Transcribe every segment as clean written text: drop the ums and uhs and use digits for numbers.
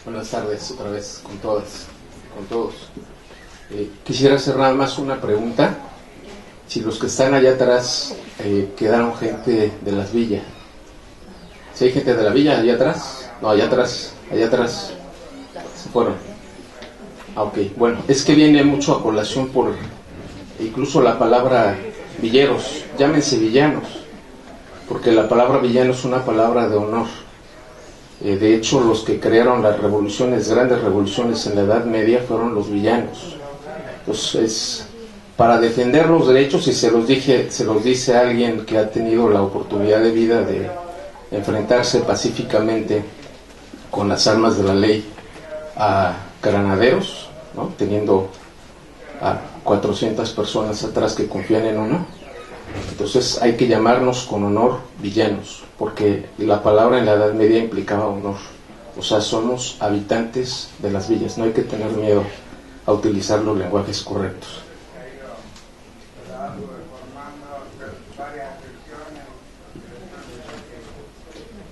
Buenas tardes otra vez con todas, con todos. Quisiera hacer nada más una pregunta. Si los que están allá atrás quedaron gente de las villas. ¿Si hay gente de la villa allá atrás? No, allá atrás se fueron. Ok, bueno, es que viene mucho a colación por incluso la palabra villeros, llámense villanos, porque la palabra villano es una palabra de honor. De hecho, los que crearon las revoluciones, grandes revoluciones en la Edad Media, fueron los villanos. Entonces, para defender los derechos, y se los dice a alguien que ha tenido la oportunidad de vida de enfrentarse pacíficamente con las armas de la ley a granaderos, ¿no? Teniendo a 400 personas atrás que confían en uno. Entonces hay que llamarnos con honor villanos, porque la palabra en la Edad Media implicaba honor. O sea, somos habitantes de las villas, no hay que tener miedo a utilizar los lenguajes correctos.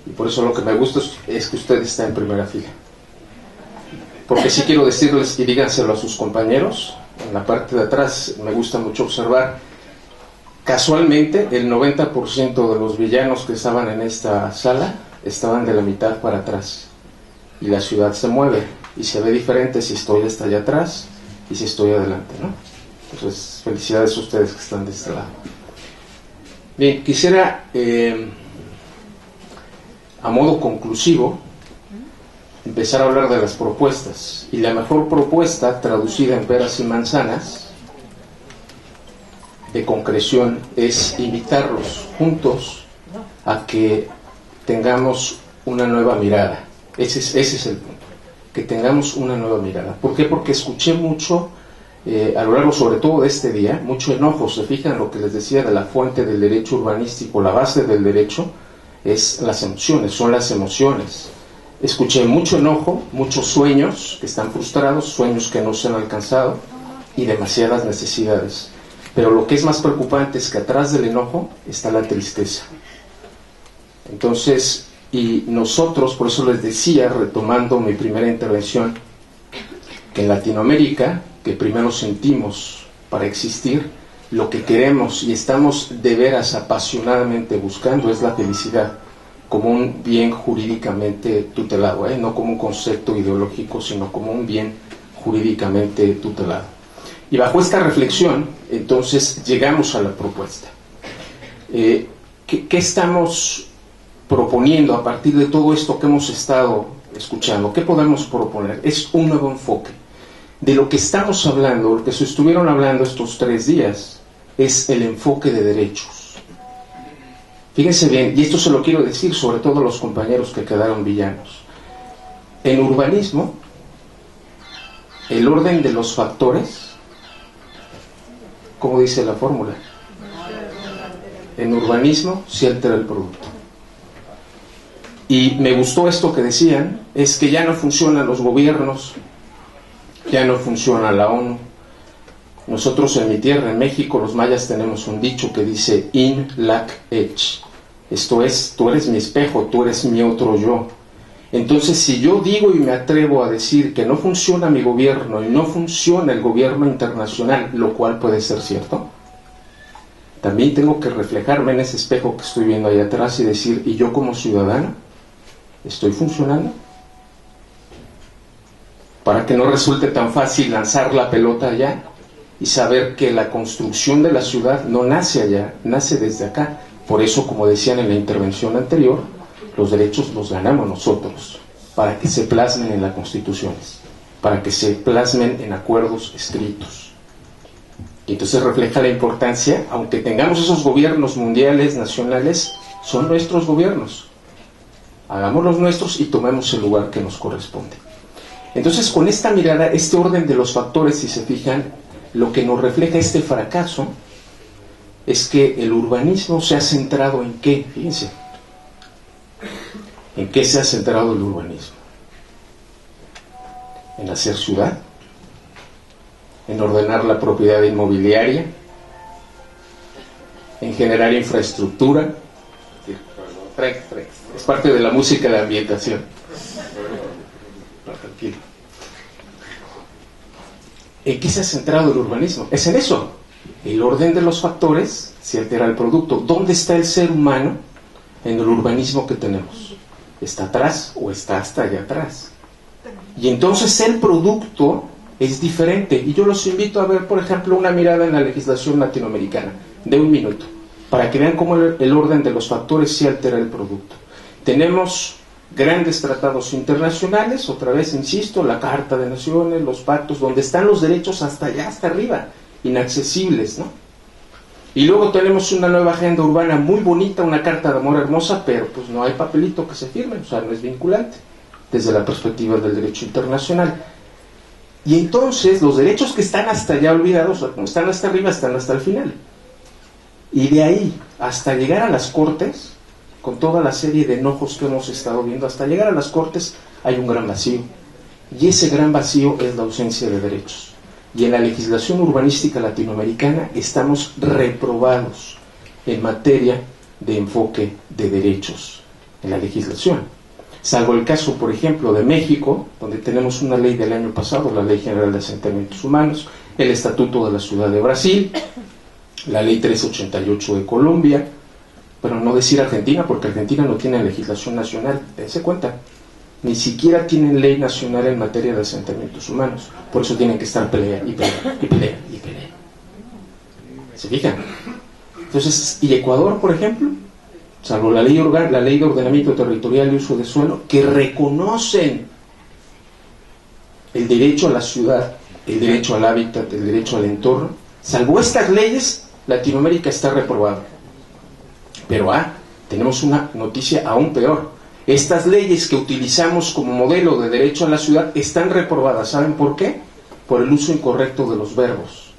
Y por eso lo que me gusta es que usted está en primera fila. Porque sí quiero decirles, y díganselo a sus compañeros, en la parte de atrás me gusta mucho observar, casualmente el 90% de los villanos que estaban en esta sala estaban de la mitad para atrás. Y la ciudad se mueve y se ve diferente si estoy hasta allá atrás y si estoy adelante, ¿no? Entonces, felicidades a ustedes que están de este lado. Bien, quisiera, a modo conclusivo, empezar a hablar de las propuestas. Y la mejor propuesta, traducida en peras y manzanas, de concreción, es invitarlos juntos a que tengamos una nueva mirada. Ese es el punto, que tengamos una nueva mirada. ¿Por qué? Porque escuché mucho, a lo largo sobre todo de este día, mucho enojo. Se fijan lo que les decía de la fuente del derecho urbanístico, la base del derecho es las emociones, son las emociones. Escuché mucho enojo, muchos sueños que están frustrados, sueños que no se han alcanzado y demasiadas necesidades. Pero lo que es más preocupante es que atrás del enojo está la tristeza. Entonces, y nosotros, por eso les decía, retomando mi primera intervención, que en Latinoamérica, que primero sentimos para existir, lo que queremos y estamos de veras apasionadamente buscando es la felicidad, como un bien jurídicamente tutelado, no como un concepto ideológico, sino como un bien jurídicamente tutelado. Y bajo esta reflexión, entonces, llegamos a la propuesta. ¿Qué estamos proponiendo a partir de todo esto que hemos estado escuchando? ¿Qué podemos proponer? Es un nuevo enfoque. De lo que estamos hablando, lo que se estuvieron hablando estos 3 días, es el enfoque de derechos. Fíjense bien, y esto se lo quiero decir sobre todo a los compañeros que quedaron villanos. En urbanismo, el orden de los factores, ¿cómo dice la fórmula? En urbanismo se altera el producto. Y me gustó esto que decían, es que ya no funcionan los gobiernos, ya no funciona la ONU. Nosotros en mi tierra, en México, los mayas tenemos un dicho que dice In lac ech. Esto es, tú eres mi espejo, tú eres mi otro yo. Entonces, si yo digo y me atrevo a decir que no funciona mi gobierno y no funciona el gobierno internacional, lo cual puede ser cierto, también tengo que reflejarme en ese espejo que estoy viendo ahí atrás y decir, ¿y yo como ciudadano estoy funcionando? Para que no resulte tan fácil lanzar la pelota allá y saber que la construcción de la ciudad no nace allá, nace desde acá. Por eso, como decían en la intervención anterior, los derechos los ganamos nosotros, para que se plasmen en las constituciones, para que se plasmen en acuerdos escritos. Y entonces refleja la importancia, aunque tengamos esos gobiernos mundiales, nacionales, son nuestros gobiernos. Hagámoslos nuestros y tomemos el lugar que nos corresponde. Entonces, con esta mirada, este orden de los factores, si se fijan, lo que nos refleja este fracaso es que el urbanismo se ha centrado en ¿qué? Fíjense. ¿En qué se ha centrado el urbanismo? En hacer ciudad, en ordenar la propiedad inmobiliaria, en generar infraestructura. Es parte de la música de ambientación. tranquilo. ¿En qué se ha centrado el urbanismo? Es en eso. El orden de los factores se altera el producto. ¿Dónde está el ser humano en el urbanismo que tenemos? ¿Está atrás o está hasta allá atrás? Y entonces el producto es diferente. Y yo los invito a ver, por ejemplo, una mirada en la legislación latinoamericana de 1 minuto, para que vean cómo el orden de los factores sí altera el producto. Tenemos grandes tratados internacionales, otra vez insisto, la Carta de Naciones, los pactos, donde están los derechos hasta allá, hasta arriba, inaccesibles, ¿no? Y luego tenemos una nueva agenda urbana muy bonita, una carta de amor hermosa, pero pues no hay papelito que se firme, o sea, no es vinculante, desde la perspectiva del derecho internacional. Y entonces los derechos que están hasta allá olvidados, como están hasta arriba, están hasta el final. Y de ahí hasta llegar a las Cortes, con toda la serie de enojos que hemos estado viendo, hasta llegar a las Cortes hay un gran vacío. Y ese gran vacío es la ausencia de derechos. Y en la legislación urbanística latinoamericana estamos reprobados en materia de enfoque de derechos en la legislación. Salvo el caso, por ejemplo, de México, donde tenemos una ley del año pasado, la Ley General de Asentamientos Humanos, el Estatuto de la Ciudad de Brasil, la Ley 388 de Colombia, pero no decir Argentina, porque Argentina no tiene legislación nacional, dense cuenta, ni siquiera tienen ley nacional en materia de asentamientos humanos, por eso tienen que estar pelea y pelea y pelea y pelea. ¿Se fijan? Entonces, y Ecuador, por ejemplo, salvo la ley de ordenamiento territorial y uso de suelo, que reconocen el derecho a la ciudad, el derecho al hábitat, el derecho al entorno, salvo estas leyes, Latinoamérica está reprobada. Pero tenemos una noticia aún peor. Estas leyes que utilizamos como modelo de derecho a la ciudad están reprobadas. ¿Saben por qué? Por el uso incorrecto de los verbos.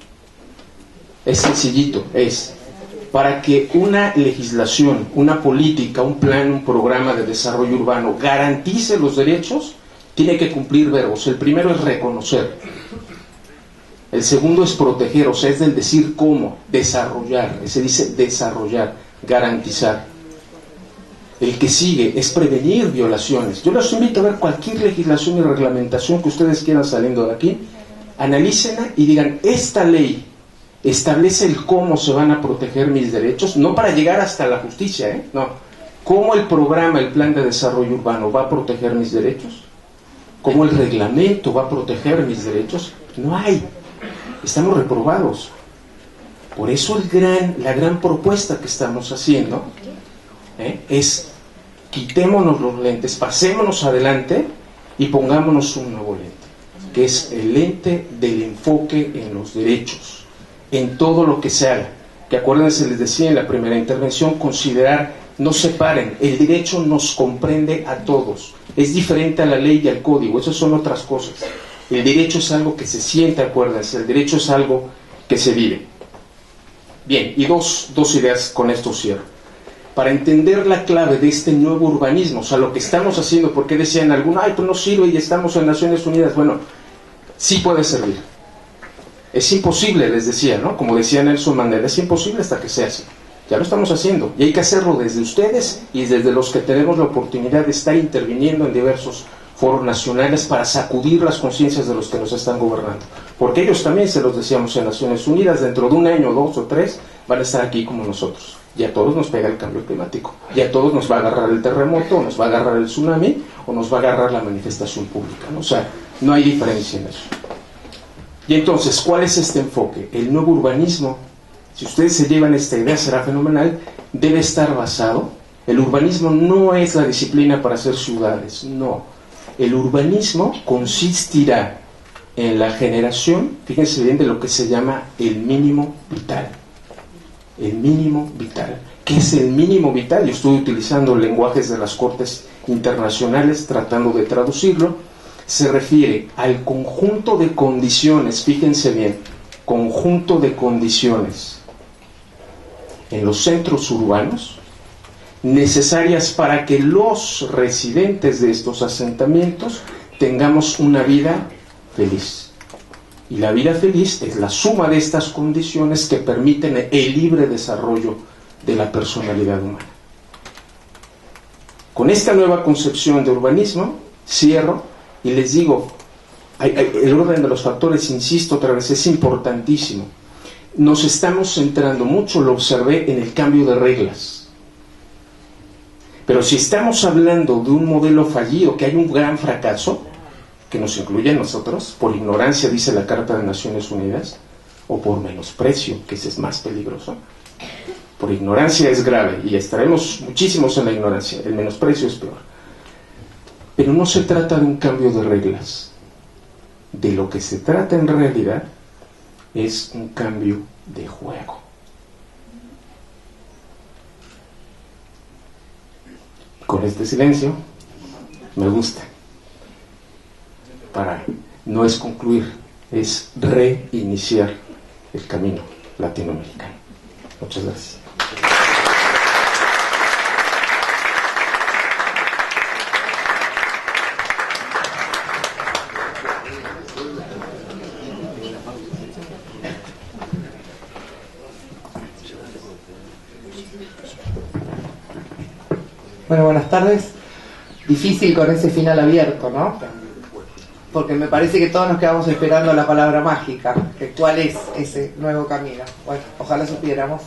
Es sencillito, es para que una legislación, una política, un plan, un programa de desarrollo urbano garantice los derechos, tiene que cumplir verbos. El primero es reconocer. El segundo es proteger, o sea, es del decir cómo, desarrollar. Se dice desarrollar, garantizar. El que sigue es prevenir violaciones. Yo los invito a ver cualquier legislación y reglamentación que ustedes quieran saliendo de aquí, analícenla y digan, esta ley establece el cómo se van a proteger mis derechos, no para llegar hasta la justicia, no. ¿Cómo el programa, el plan de desarrollo urbano va a proteger mis derechos? ¿Cómo el reglamento va a proteger mis derechos? No hay. Estamos reprobados. Por eso la gran propuesta que estamos haciendo es quitémonos los lentes, pasémonos adelante y pongámonos un nuevo lente, que es el lente del enfoque en los derechos, en todo lo que se haga. Que acuérdense, les decía en la primera intervención, considerar, no separen, el derecho nos comprende a todos, es diferente a la ley y al código, esas son otras cosas. El derecho es algo que se siente, acuérdense, el derecho es algo que se vive. Bien, y dos ideas, con esto cierro. Para entender la clave de este nuevo urbanismo, o sea, lo que estamos haciendo, porque decían algunos, pues no sirve y estamos en Naciones Unidas. Bueno, sí puede servir. Es imposible, les decía, ¿no? Como decía Nelson Mandela, es imposible hasta que se hace. Ya lo estamos haciendo, y hay que hacerlo desde ustedes y desde los que tenemos la oportunidad de estar interviniendo en diversos foros nacionales para sacudir las conciencias de los que nos están gobernando. Porque ellos también, se los decíamos en Naciones Unidas, dentro de 1 año, 2 o 3, van a estar aquí como nosotros. Y a todos nos pega el cambio climático. Y a todos nos va a agarrar el terremoto, o nos va a agarrar el tsunami, o nos va a agarrar la manifestación pública, ¿no? O sea, no hay diferencia en eso. Y entonces, ¿cuál es este enfoque? El nuevo urbanismo, si ustedes se llevan esta idea, será fenomenal, debe estar basado. El urbanismo no es la disciplina para hacer ciudades, no. El urbanismo consistirá en la generación, fíjense bien, de lo que se llama el mínimo vital. El mínimo vital. ¿Qué es el mínimo vital? Yo estoy utilizando lenguajes de las Cortes Internacionales, tratando de traducirlo. Se refiere al conjunto de condiciones, fíjense bien, conjunto de condiciones en los centros urbanos necesarias para que los residentes de estos asentamientos tengamos una vida feliz. Y la vida feliz es la suma de estas condiciones que permiten el libre desarrollo de la personalidad humana. Con esta nueva concepción de urbanismo, cierro, Y les digo, el orden de los factores, insisto otra vez, es importantísimo. Nos estamos centrando mucho, lo observé, en el cambio de reglas. Pero si estamos hablando de un modelo fallido, que hay un gran fracaso, que nos incluye a nosotros, por ignorancia, dice la Carta de Naciones Unidas, o por menosprecio, que ese es más peligroso. Por ignorancia es grave, y estaremos muchísimos en la ignorancia, el menosprecio es peor. Pero no se trata de un cambio de reglas. De lo que se trata en realidad es un cambio de juego. Con este silencio, me gusta. No es concluir, es reiniciar el camino latinoamericano. Muchas gracias. Bueno, buenas tardes. Difícil con ese final abierto, ¿no? Porque me parece que todos nos quedamos esperando la palabra mágica, que cuál es ese nuevo camino. Bueno, ojalá supiéramos.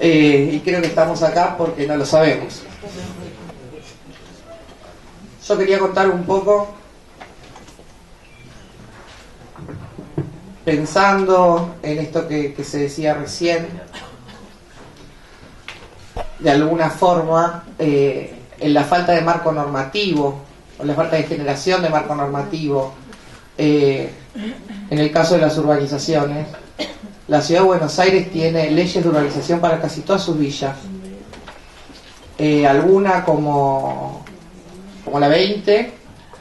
Y creo que estamos acá porque no lo sabemos. Yo quería contar un poco, pensando en esto que se decía recién, de alguna forma, en la falta de marco normativo, o la falta de generación de marco normativo, en el caso de las urbanizaciones. La Ciudad de Buenos Aires tiene leyes de urbanización para casi todas sus villas. Alguna como la 20,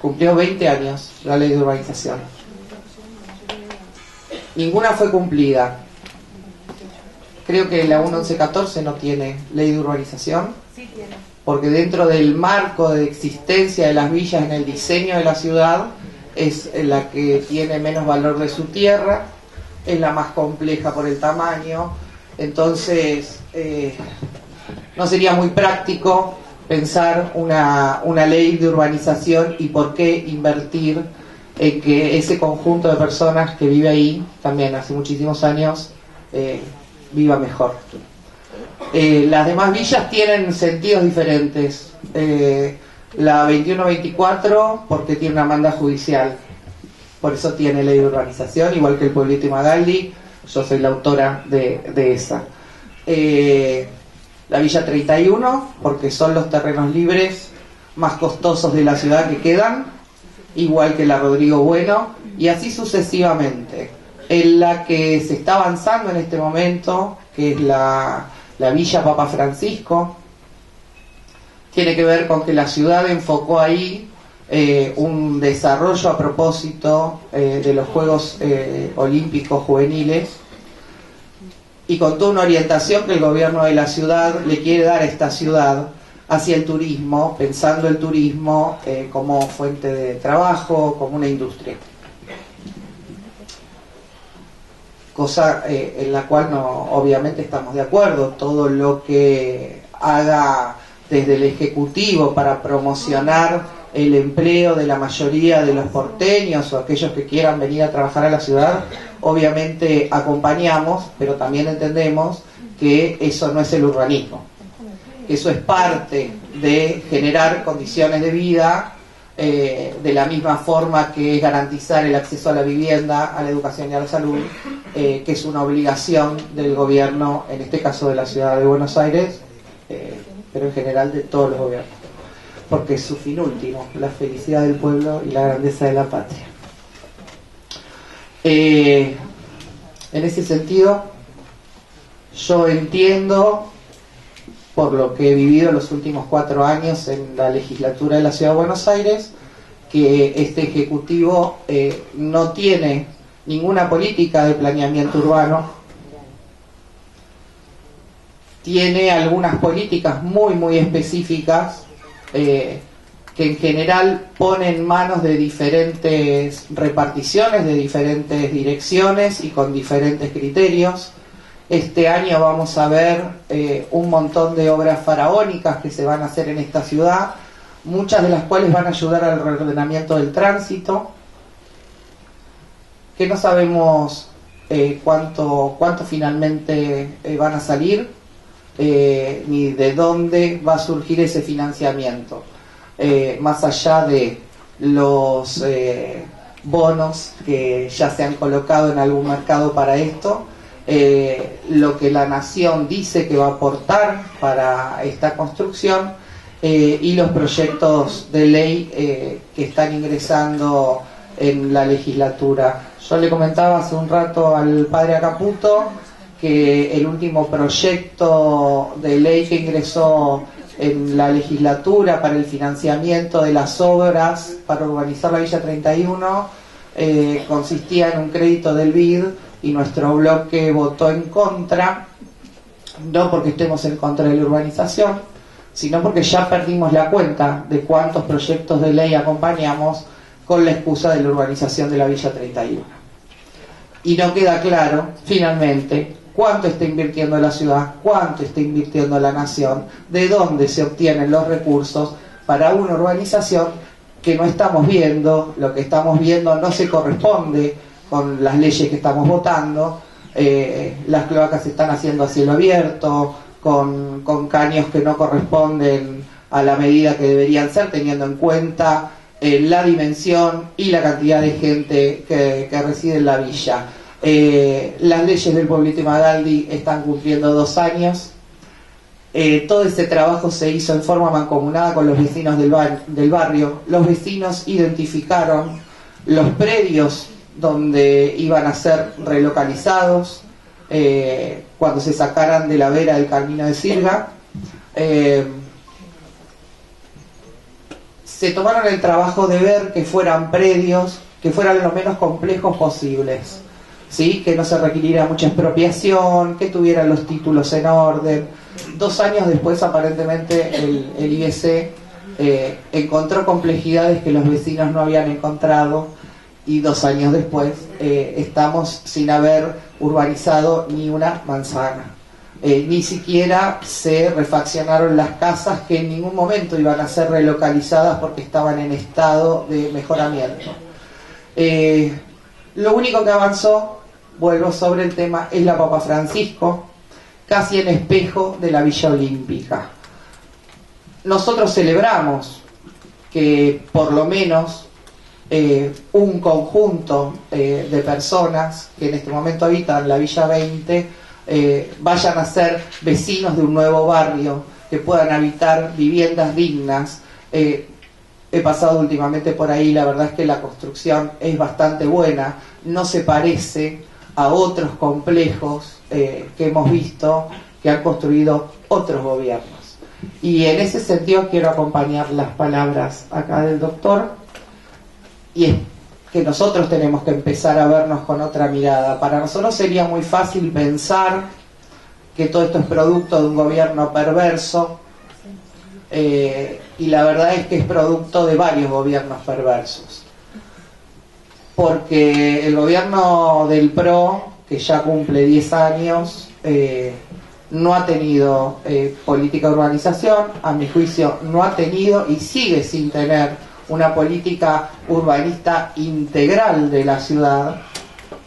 cumplió 20 años la ley de urbanización. Ninguna fue cumplida. Creo que la 1114 no tiene ley de urbanización, porque dentro del marco de existencia de las villas en el diseño de la ciudad es la que tiene menos valor de su tierra, es la más compleja por el tamaño. Entonces no sería muy práctico pensar una ley de urbanización y por qué invertir en que ese conjunto de personas que vive ahí, también hace muchísimos años, viva mejor. Las demás villas tienen sentidos diferentes. La 2124 porque tiene una manda judicial, por eso tiene ley de urbanización, igual que el pueblito Magaldi. Yo soy la autora de esa. La Villa 31 porque son los terrenos libres más costosos de la ciudad que quedan, igual que la Rodrigo Bueno, y así sucesivamente. En la que se está avanzando en este momento, que es la Villa Papa Francisco, tiene que ver con que la ciudad enfocó ahí un desarrollo a propósito de los Juegos Olímpicos Juveniles, y con toda una orientación que el gobierno de la ciudad le quiere dar a esta ciudad hacia el turismo, pensando el turismo como fuente de trabajo, como una industria. Cosa en la cual no, obviamente estamos de acuerdo. Todo lo que haga desde el Ejecutivo para promocionar el empleo de la mayoría de los porteños o aquellos que quieran venir a trabajar a la ciudad, obviamente acompañamos, pero también entendemos que eso no es el urbanismo. Eso es parte de generar condiciones de vida, de la misma forma que es garantizar el acceso a la vivienda, a la educación y a la salud, que es una obligación del gobierno, en este caso de la Ciudad de Buenos Aires, pero en general de todos los gobiernos, porque es su fin último, la felicidad del pueblo y la grandeza de la patria. En ese sentido, yo entiendo, por lo que he vivido en los últimos 4 años en la legislatura de la Ciudad de Buenos Aires, que este Ejecutivo no tiene ninguna política de planeamiento urbano. Tiene algunas políticas muy específicas que en general ponen en manos de diferentes reparticiones, de diferentes direcciones y con diferentes criterios. Este año vamos a ver un montón de obras faraónicas que se van a hacer en esta ciudad, muchas de las cuales van a ayudar al reordenamiento del tránsito, que no sabemos cuánto finalmente van a salir, ni de dónde va a surgir ese financiamiento, más allá de los bonos que ya se han colocado en algún mercado para esto, lo que la Nación dice que va a aportar para esta construcción, y los proyectos de ley que están ingresando en la legislatura. Yo le comentaba hace un rato al padre Acaputo que el último proyecto de ley que ingresó en la legislatura para el financiamiento de las obras para urbanizar la Villa 31 consistía en un crédito del BID, y nuestro bloque votó en contra, no porque estemos en contra de la urbanización, sino porque ya perdimos la cuenta de cuántos proyectos de ley acompañamos con la excusa de la urbanización de la Villa 31. Y no queda claro, finalmente, cuánto está invirtiendo la ciudad, cuánto está invirtiendo la Nación, de dónde se obtienen los recursos para una urbanización que no estamos viendo. Lo que estamos viendo no se corresponde con las leyes que estamos votando. Las cloacas se están haciendo a cielo abierto, con caños que no corresponden a la medida que deberían ser, teniendo en cuenta la dimensión y la cantidad de gente que reside en la villa. Las leyes del Pueblito y Magaldi están cumpliendo 2 años. Todo ese trabajo se hizo en forma mancomunada con los vecinos del barrio. Los vecinos identificaron los predios donde iban a ser relocalizados cuando se sacaran de la vera del camino de Sirga. Se tomaron el trabajo de ver que fueran predios que fueran lo menos complejos posibles, ¿sí? Que no se requiriera mucha expropiación, que tuvieran los títulos en orden. 2 años después, aparentemente, el IBC encontró complejidades que los vecinos no habían encontrado, y 2 años después estamos sin haber urbanizado ni una manzana. Ni siquiera se refaccionaron las casas que en ningún momento iban a ser relocalizadas porque estaban en estado de mejoramiento. Lo único que avanzó, vuelvo sobre el tema, es la Papa Francisco, casi en espejo de la Villa Olímpica. Nosotros celebramos que por lo menos un conjunto de personas que en este momento habitan la Villa 20 vayan a ser vecinos de un nuevo barrio, que puedan habitar viviendas dignas. He pasado últimamente por ahí, la verdad es que la construcción es bastante buena, no se parece a otros complejos que hemos visto que han construido otros gobiernos. Y en ese sentido quiero acompañar las palabras acá del doctor, y es que nosotros tenemos que empezar a vernos con otra mirada. Para nosotros sería muy fácil pensar que todo esto es producto de un gobierno perverso, y la verdad es que es producto de varios gobiernos perversos, porque el gobierno del PRO, que ya cumple 10 años, no ha tenido política de urbanización. A mi juicio no ha tenido y sigue sin tener una política urbanista integral de la ciudad.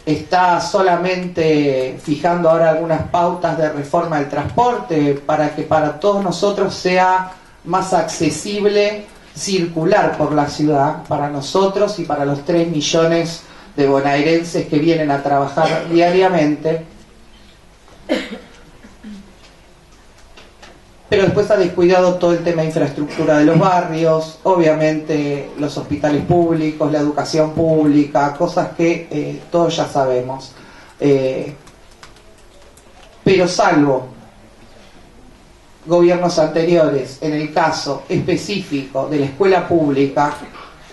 Está solamente fijando ahora algunas pautas de reforma del transporte para que para todos nosotros sea más accesible circular por la ciudad, para nosotros y para los 3 millones de bonaerenses que vienen a trabajar diariamente. Pero después ha descuidado todo el tema de infraestructura de los barrios, obviamente los hospitales públicos, la educación pública, cosas que todos ya sabemos. Pero salvo gobiernos anteriores, en el caso específico de la escuela pública,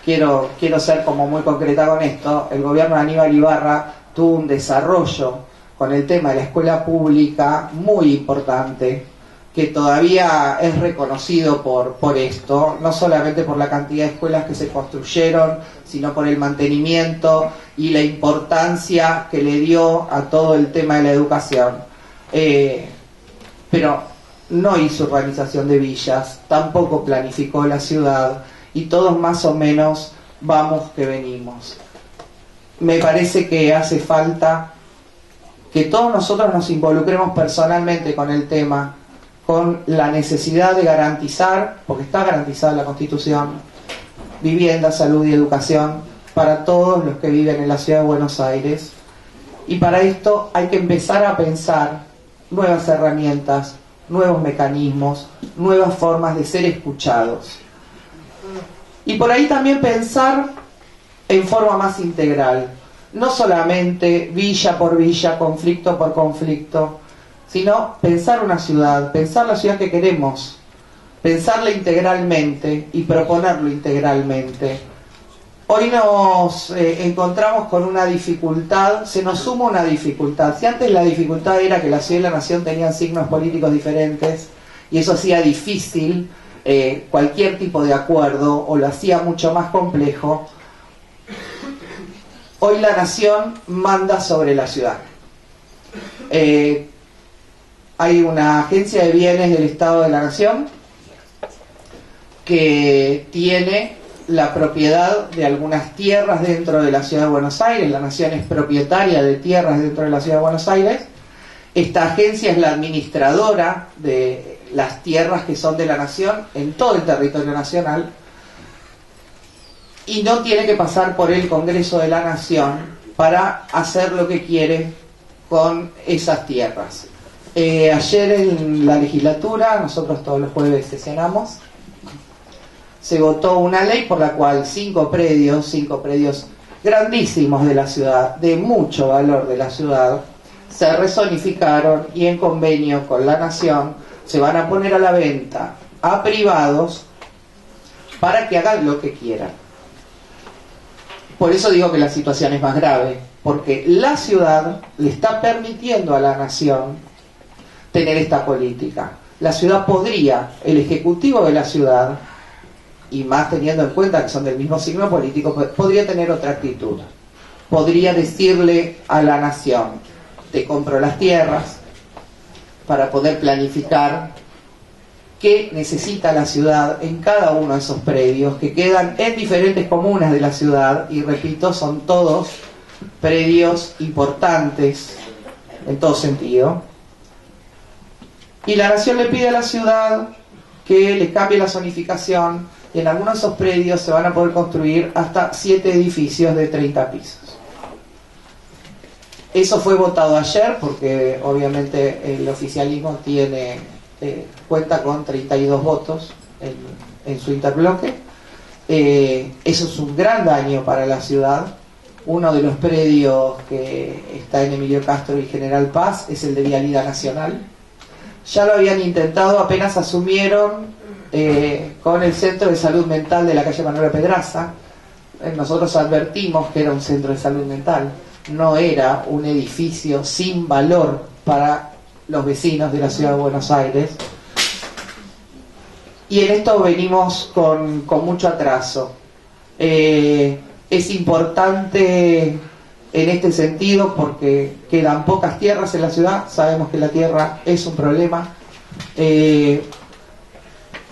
quiero ser como muy concreta con esto, el gobierno de Aníbal Ibarra tuvo un desarrollo con el tema de la escuela pública muy importante, que todavía es reconocido por esto, no solamente por la cantidad de escuelas que se construyeron, sino por el mantenimiento y la importancia que le dio a todo el tema de la educación. Pero no hizo urbanización de villas, tampoco planificó la ciudad, y todos más o menos vamos que venimos. Me parece que hace falta que todos nosotros nos involucremos personalmente con el tema, con la necesidad de garantizar, porque está garantizada en la Constitución, vivienda, salud y educación para todos los que viven en la ciudad de Buenos Aires. Y para esto hay que empezar a pensar nuevas herramientas, nuevos mecanismos, nuevas formas de ser escuchados. Y por ahí también pensar en forma más integral, no solamente villa por villa, conflicto por conflicto, sino pensar una ciudad, pensar la ciudad que queremos, pensarla integralmente y proponerlo integralmente. Hoy nos encontramos con una dificultad, se nos suma una dificultad. Si antes la dificultad era que la ciudad y la nación tenían signos políticos diferentes y eso hacía difícil cualquier tipo de acuerdo o lo hacía mucho más complejo, hoy la nación manda sobre la ciudad. Hay una agencia de bienes del Estado de la Nación que tiene la propiedad de algunas tierras dentro de la ciudad de Buenos Aires. La nación es propietaria de tierras dentro de la ciudad de Buenos Aires. Esta agencia es la administradora de las tierras que son de la nación en todo el territorio nacional y no tiene que pasar por el Congreso de la Nación para hacer lo que quiere con esas tierras. Ayer en la legislatura, nosotros todos los jueves sesionamos, se votó una ley por la cual 5 predios grandísimos de la ciudad, de mucho valor de la ciudad, se rezonificaron y en convenio con la Nación se van a poner a la venta a privados para que hagan lo que quieran. Por eso digo que la situación es más grave, porque la ciudad le está permitiendo a la Nación tener esta política. La ciudad podría, el ejecutivo de la ciudad, y más teniendo en cuenta que son del mismo signo político, podría tener otra actitud. Podría decirle a la nación: te compro las tierras para poder planificar qué necesita la ciudad en cada uno de esos predios que quedan en diferentes comunas de la ciudad, y repito, son todos predios importantes en todo sentido. Y la nación le pide a la ciudad que le cambie la zonificación, y en algunos de esos predios se van a poder construir hasta 7 edificios de 30 pisos. Eso fue votado ayer porque obviamente el oficialismo cuenta con 32 votos en su interbloque. Eso es un gran daño para la ciudad. Uno de los predios que está en Emilio Castro y General Paz es el de Vialidad Nacional. Ya lo habían intentado, apenas asumieron con el Centro de Salud Mental de la calle Manuela Pedraza. Nosotros advertimos que era un centro de salud mental, no era un edificio sin valor para los vecinos de la ciudad de Buenos Aires. Y en esto venimos con mucho atraso. Es importante en este sentido porque quedan pocas tierras en la ciudad, sabemos que la tierra es un problema.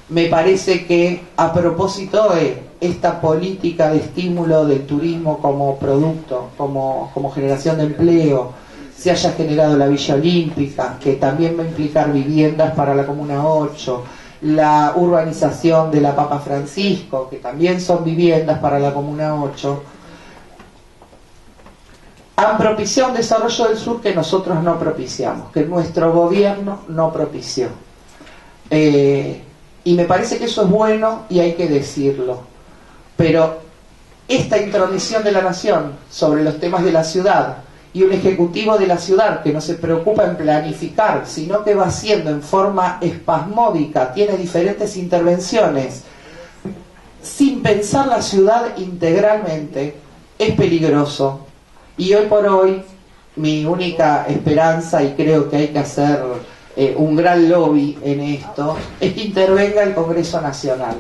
Me parece que a propósito de esta política de estímulo del turismo como producto, como generación de empleo, se haya generado la Villa Olímpica, que también va a implicar viviendas para la Comuna 8, la urbanización de la Papa Francisco, que también son viviendas para la Comuna 8, han propiciado un desarrollo del sur que nosotros no propiciamos, que nuestro gobierno no propició. Y me parece que eso es bueno y hay que decirlo. Pero esta intromisión de la nación sobre los temas de la ciudad y un ejecutivo de la ciudad que no se preocupa en planificar, sino que va haciendo en forma espasmódica, tiene diferentes intervenciones, sin pensar la ciudad integralmente, es peligroso. Y hoy por hoy, mi única esperanza, y creo que hay que hacer un gran lobby en esto, es que intervenga el Congreso Nacional.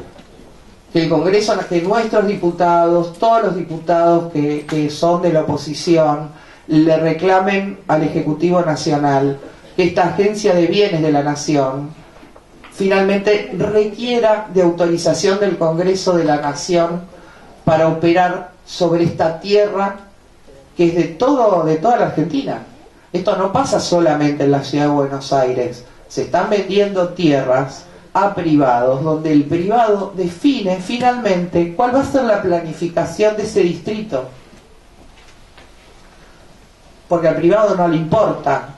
Que el Congreso, que nuestros diputados, todos los diputados que son de la oposición, le reclamen al Ejecutivo Nacional que esta Agencia de Bienes de la Nación finalmente requiera de autorización del Congreso de la Nación para operar sobre esta tierra que es de toda la Argentina. Esto no pasa solamente en la ciudad de Buenos Aires. Se están vendiendo tierras a privados, donde el privado define finalmente cuál va a ser la planificación de ese distrito. Porque al privado no le importa,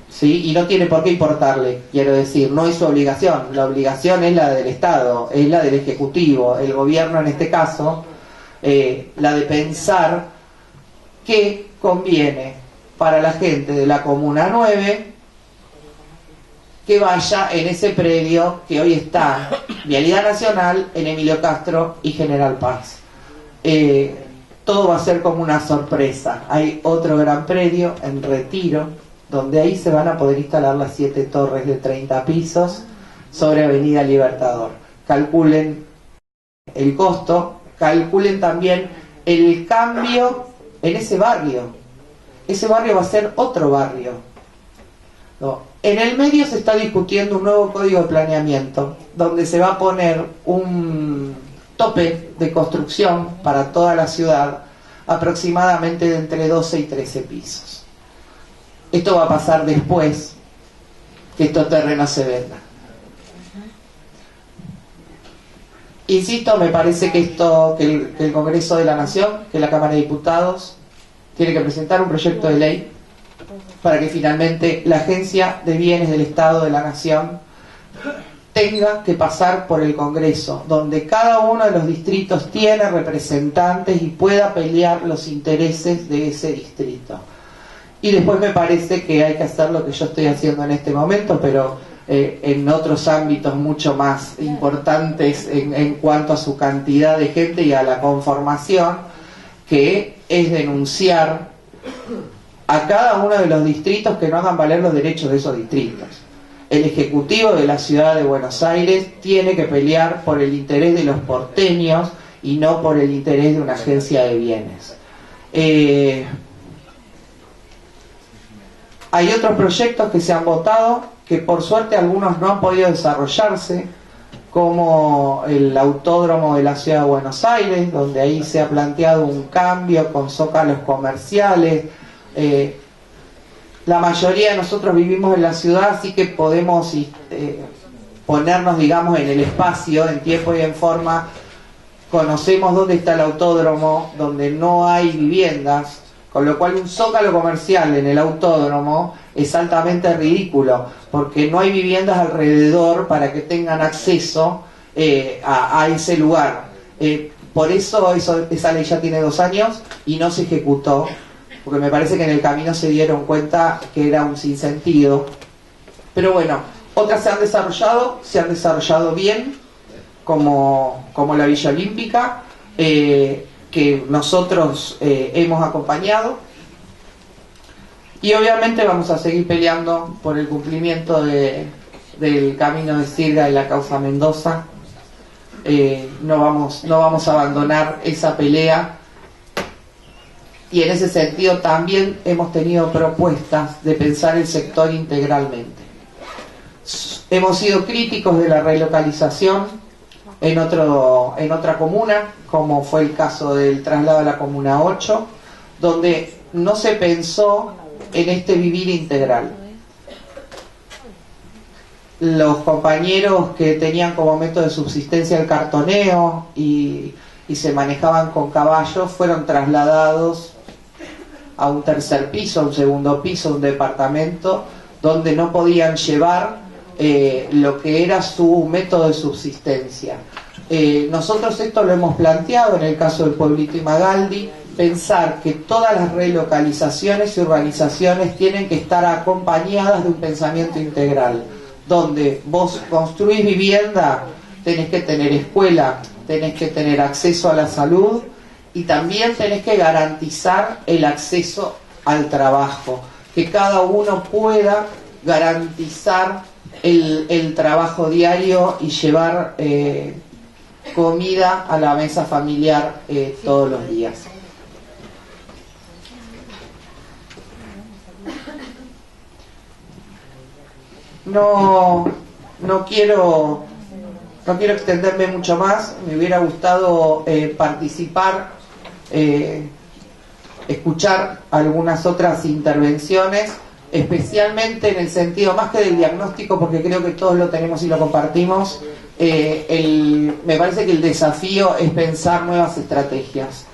¿sí? Y no tiene por qué importarle, quiero decir, no es su obligación. La obligación es la del Estado, es la del Ejecutivo, el gobierno en este caso, la de pensar qué conviene para la gente de la Comuna 9 que vaya en ese predio que hoy está Vialidad Nacional, en Emilio Castro y General Paz. Todo va a ser como una sorpresa. Hay otro gran predio en Retiro, donde ahí se van a poder instalar las 7 torres de 30 pisos sobre Avenida Libertador. Calculen el costo, calculen también el cambio en ese barrio. Ese barrio va a ser otro barrio, ¿no? En el medio se está discutiendo un nuevo código de planeamiento, donde se va a poner un tope de construcción para toda la ciudad, aproximadamente de entre 12 y 13 pisos. Esto va a pasar después que estos terrenos se vendan. Insisto, me parece que el Congreso de la Nación, que la Cámara de Diputados, tiene que presentar un proyecto de ley para que finalmente la Agencia de Bienes del Estado de la Nación tenga que pasar por el Congreso, donde cada uno de los distritos tiene representantes y pueda pelear los intereses de ese distrito. Y después me parece que hay que hacer lo que yo estoy haciendo en este momento, pero en otros ámbitos mucho más importantes en cuanto a su cantidad de gente y a la conformación, que es denunciar a cada uno de los distritos que no hagan valer los derechos de esos distritos. El Ejecutivo de la Ciudad de Buenos Aires tiene que pelear por el interés de los porteños y no por el interés de una agencia de bienes. Hay otros proyectos que se han votado, que por suerte algunos no han podido desarrollarse, como el autódromo de la Ciudad de Buenos Aires, donde ahí se ha planteado un cambio con zócalos comerciales. La mayoría de nosotros vivimos en la ciudad, así que podemos ponernos, digamos, en el espacio, en tiempo y en forma. Conocemos dónde está el autódromo, donde no hay viviendas, con lo cual un zócalo comercial en el autódromo es altamente ridículo, porque no hay viviendas alrededor para que tengan acceso a ese lugar. Por eso esa ley ya tiene 2 años y no se ejecutó, porque me parece que en el camino se dieron cuenta que era un sinsentido. Pero bueno, otras se han desarrollado bien, como la Villa Olímpica, que nosotros hemos acompañado, y obviamente vamos a seguir peleando por el cumplimiento del camino de Sirga y la causa Mendoza. No vamos a abandonar esa pelea, y en ese sentido también hemos tenido propuestas de pensar el sector integralmente. Hemos sido críticos de la relocalización en otra comuna, como fue el caso del traslado a la Comuna 8, donde no se pensó en este vivir integral. Los compañeros que tenían como método de subsistencia el cartoneo y se manejaban con caballos fueron trasladados a un tercer piso, a un segundo piso, a un departamento donde no podían llevar lo que era su método de subsistencia. Nosotros esto lo hemos planteado en el caso del pueblito Imagaldi, pensar que todas las relocalizaciones y urbanizaciones tienen que estar acompañadas de un pensamiento integral, donde vos construís vivienda, tenés que tener escuela, tenés que tener acceso a la salud y también tenés que garantizar el acceso al trabajo, que cada uno pueda garantizar el trabajo diario y llevar comida a la mesa familiar todos los días. No no quiero extenderme mucho más. Me hubiera gustado participar, escuchar algunas otras intervenciones, especialmente en el sentido más que del diagnóstico, porque creo que todos lo tenemos y lo compartimos. Me parece que el desafío es pensar nuevas estrategias.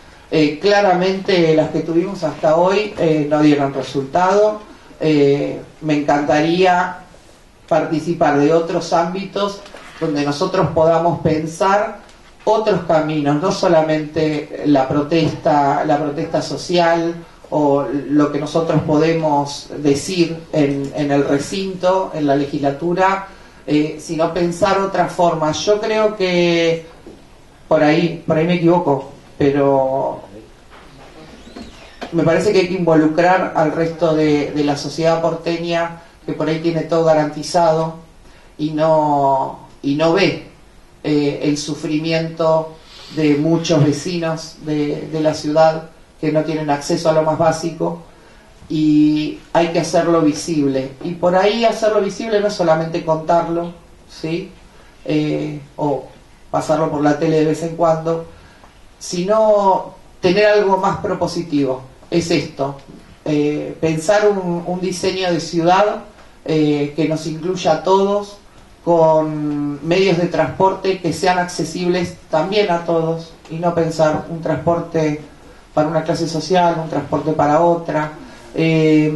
Claramente las que tuvimos hasta hoy no dieron resultado. Me encantaría participar de otros ámbitos donde nosotros podamos pensar otros caminos, no solamente la protesta social o lo que nosotros podemos decir en el recinto, en la legislatura, sino pensar otras formas. Yo creo que por ahí me equivoco, pero me parece que hay que involucrar al resto de la sociedad porteña, que por ahí tiene todo garantizado y no ve el sufrimiento de muchos vecinos de la ciudad que no tienen acceso a lo más básico, y hay que hacerlo visible. Y por ahí hacerlo visible no es solamente contarlo, ¿sí? O pasarlo por la tele de vez en cuando, sino tener algo más propositivo. Es esto, pensar un diseño de ciudad que nos incluya a todos, con medios de transporte que sean accesibles también a todos, y no pensar un transporte para una clase social, un transporte para otra. Y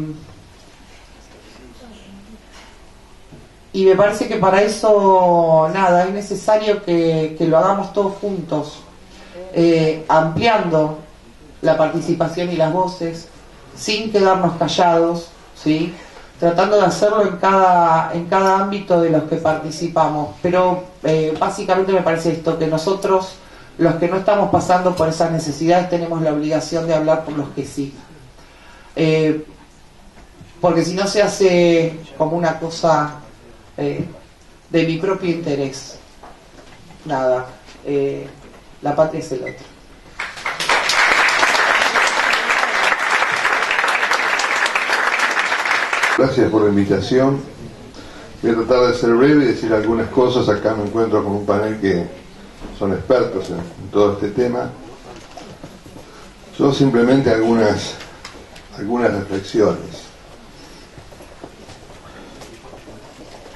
me parece que para eso, nada, es necesario que lo hagamos todos juntos, ampliando la participación y las voces, sin quedarnos callados, ¿sí? Tratando de hacerlo en cada ámbito de los que participamos. Pero básicamente me parece esto, que nosotros, los que no estamos pasando por esas necesidades, tenemos la obligación de hablar por los que sí. Porque si no se hace como una cosa de mi propio interés. Nada, la patria es el otro. Gracias por la invitación. Voy a tratar de ser breve y decir algunas cosas. Acá me encuentro con un panel que son expertos en todo este tema. Yo simplemente algunas reflexiones.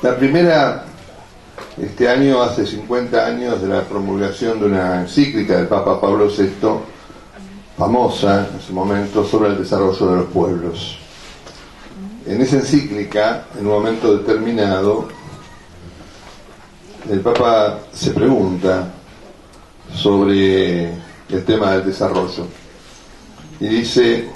La primera, este año hace 50 años de la promulgación de una encíclica del Papa Pablo VI, famosa en su momento, sobre el desarrollo de los pueblos. En esa encíclica, en un momento determinado, el Papa se pregunta sobre el tema del desarrollo y dice: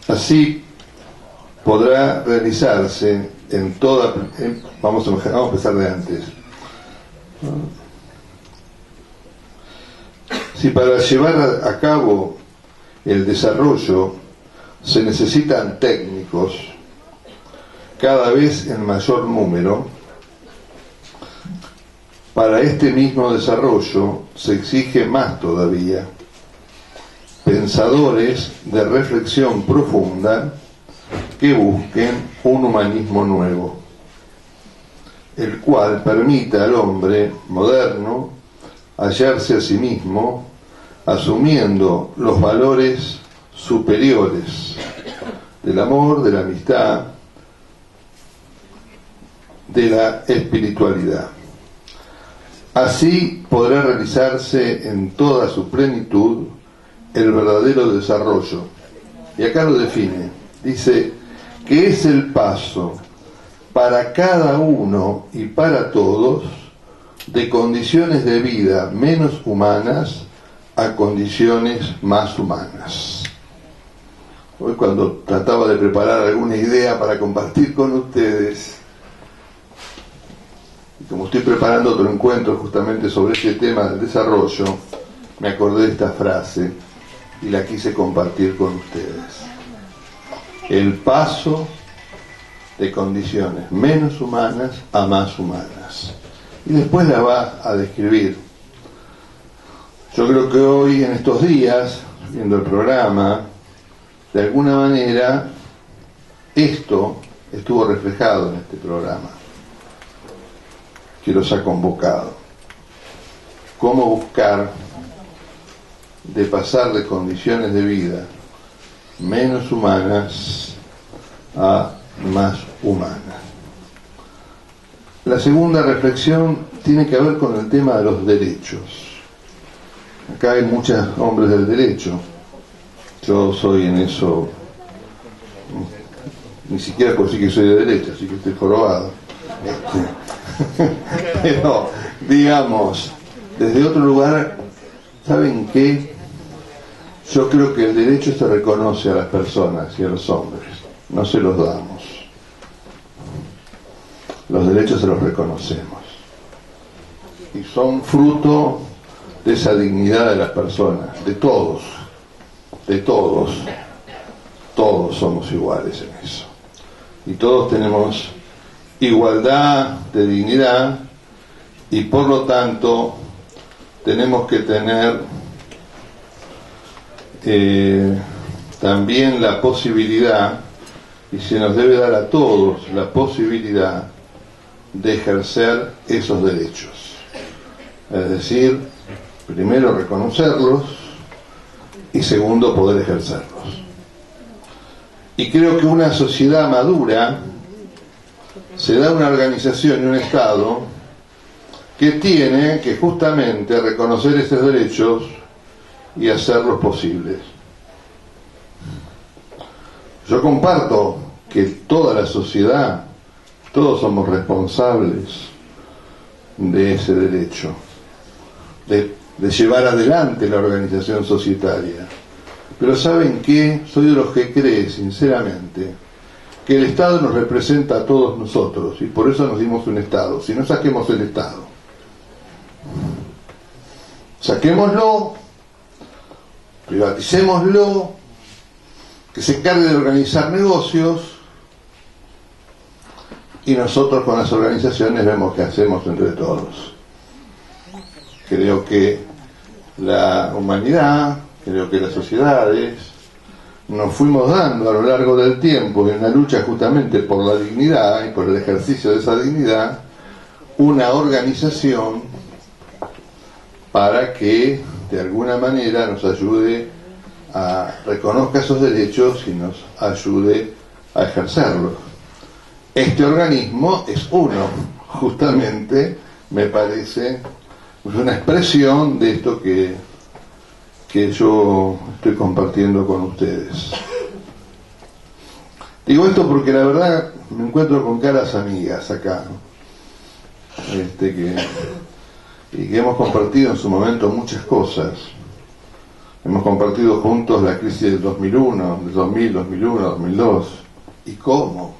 así podrá realizarse en toda... vamos a empezar de antes. Si para llevar a cabo el desarrollo se necesitan técnicos cada vez en mayor número, para este mismo desarrollo se exige más todavía pensadores de reflexión profunda que busquen un humanismo nuevo, el cual permita al hombre moderno hallarse a sí mismo, asumiendo los valores superiores del amor, de la amistad, de la espiritualidad. Así podrá realizarse en toda su plenitud el verdadero desarrollo. Y acá lo define, dice que es el paso para cada uno y para todos de condiciones de vida menos humanas a condiciones más humanas. Hoy, cuando trataba de preparar alguna idea para compartir con ustedes, y como estoy preparando otro encuentro justamente sobre este tema del desarrollo, me acordé de esta frase y la quise compartir con ustedes. El paso de condiciones menos humanas a más humanas. Y después la va a describir. Yo creo que hoy, en estos días, viendo el programa, de alguna manera esto estuvo reflejado en este programa que los ha convocado. Cómo buscar de pasar de condiciones de vida menos humanas a más humanas. La segunda reflexión tiene que ver con el tema de los derechos. Acá hay muchos hombres del derecho. Yo soy en eso, ni siquiera puedo decir que soy de derecha, así que estoy jorobado. Pero, digamos, desde otro lugar, ¿saben qué? Yo creo que el derecho se reconoce a las personas y a los hombres, no se los damos. Los derechos se los reconocemos. Y son fruto de esa dignidad de las personas, de todos, todos somos iguales en eso. Y todos tenemos igualdad de dignidad y por lo tanto tenemos que tener también la posibilidad, y se nos debe dar a todos la posibilidad de ejercer esos derechos. Es decir, primero reconocerlos y segundo poder ejercerlos. Y creo que una sociedad madura se da una organización y un Estado que tiene que justamente reconocer esos derechos y hacerlos posibles. Yo comparto que toda la sociedad, todos somos responsables de ese derecho, de llevar adelante la organización societaria. Pero ¿saben qué? Soy de los que cree, sinceramente, que el Estado nos representa a todos nosotros y por eso nos dimos un Estado. Si no, saquemos el Estado. Saquémoslo, privaticémoslo, que se encargue de organizar negocios y nosotros con las organizaciones vemos qué hacemos entre todos. Creo que la humanidad, creo que las sociedades nos fuimos dando a lo largo del tiempo en la lucha justamente por la dignidad y por el ejercicio de esa dignidad una organización para que de alguna manera nos ayude a reconozca esos derechos y nos ayude a ejercerlos. Este organismo es uno, justamente, me parece, una expresión de esto que yo estoy compartiendo con ustedes. Digo esto porque la verdad me encuentro con caras amigas acá, ¿no? Que hemos compartido en su momento muchas cosas. Hemos compartido juntos la crisis del 2001, del 2000, 2001, 2002. ¿Y cómo?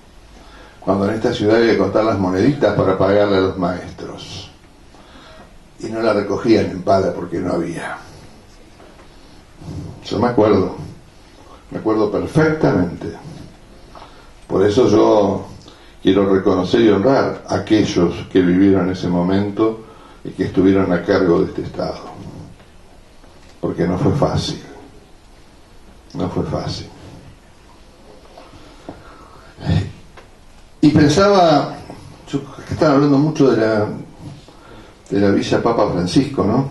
Cuando en esta ciudad había que contar las moneditas para pagarle a los maestros. Y no la recogían en pala porque no había. Yo me acuerdo perfectamente. Por eso yo quiero reconocer y honrar a aquellos que vivieron ese momento y que estuvieron a cargo de este Estado. Porque no fue fácil. No fue fácil. Y pensaba, yo están hablando mucho de la Villa Papa Francisco, ¿no?